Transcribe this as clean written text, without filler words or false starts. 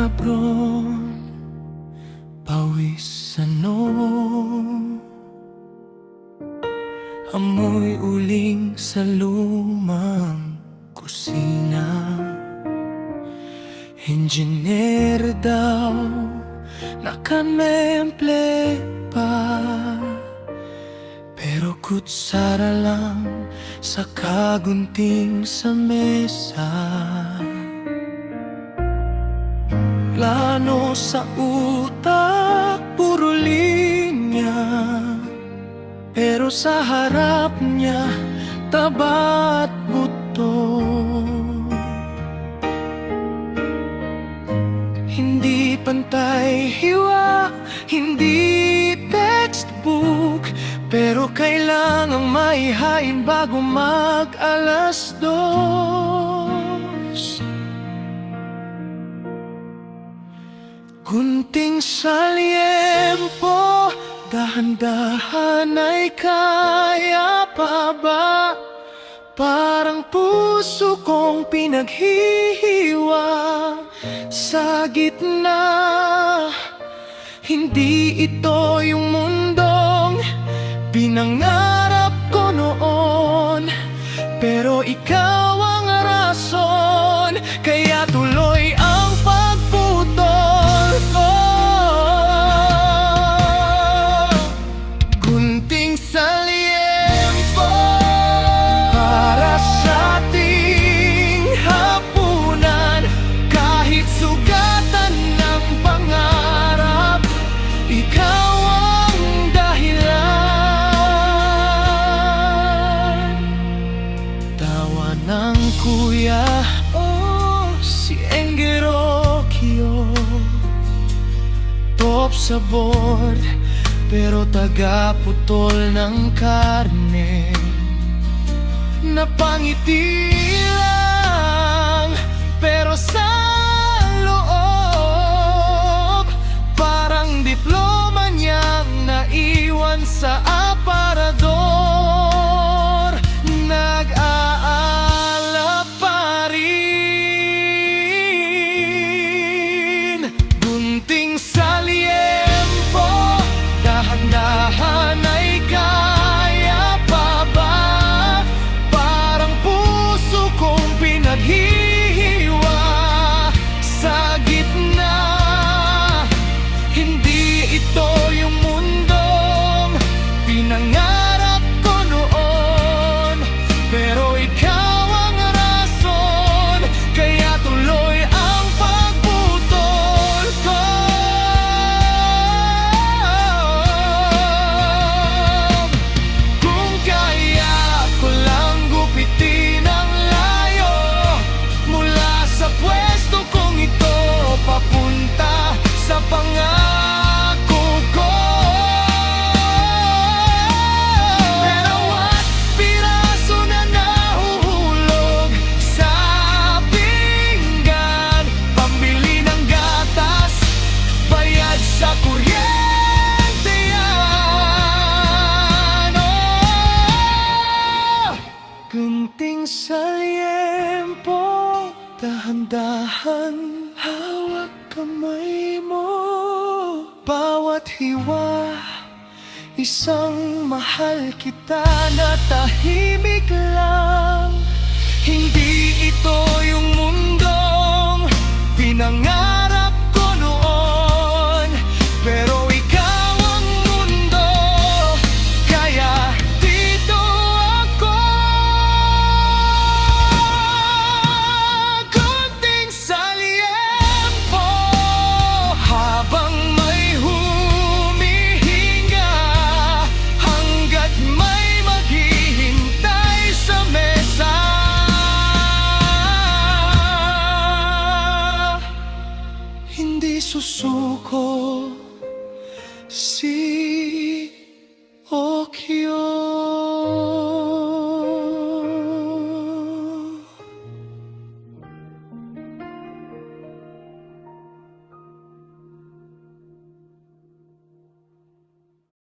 Habron, pawis amoy uling sa lumang kusina. Engineer daw, nakamemple pa, pero kutsara lang sa kagunting sa mesa. Plano sa utak, puro linya, pero sa harap niya, taba at buto. Hindi pantay hiwa, hindi textbook, pero kailangang maihain bago mag-alas 2. Gunting sa liempo, dahan-dahan ay kaya pa ba? Parang puso kong pinaghihiwa sa gitna. Hindi ito yung mundong pinangarap ko noon, pero ikaw ang rason, kaya tuloy ang pagputol ko. Gunting sa liempo para sa ating hapunan, kahit sugatan ng pangarap, ikaw ang dahilan. Tawa ng kuya, si Engerokyo, top sa board, pero taga-putol ng karne. Napangiti lang, pero sa loob, parang diploma niyang naiwan sa aparador. Nag-aalap pa rin. Gunting sa liempo, dahan-dahan ay kaya pa ba? Parang puso kong pinaghihiwa sa gitna. Hindi ito yung mundong pinangarap ko noon, pero ikaw ang rason, kaya tuloy ang pagputol ko. Kung kaya ko lang gupitin ang layo mula sa pwesto kong ito, papunta sa pangako ko. Pero at piraso na nahuhulog sa pinggan, pambili ng gatas, bayad sa kuryente yan. Gunting sa liempo, dahan-dahan hawak kamay mo. Bawat hiwa, isang mahal kita na tahimik lang. Hindi ito yung mundong pinangarap ko noon, pero ikaw ang mundo, kaya dito ako. Gunting sa liempo, habang may humihinga, hanggat may maghihintay sa mesa. Hindi susuko si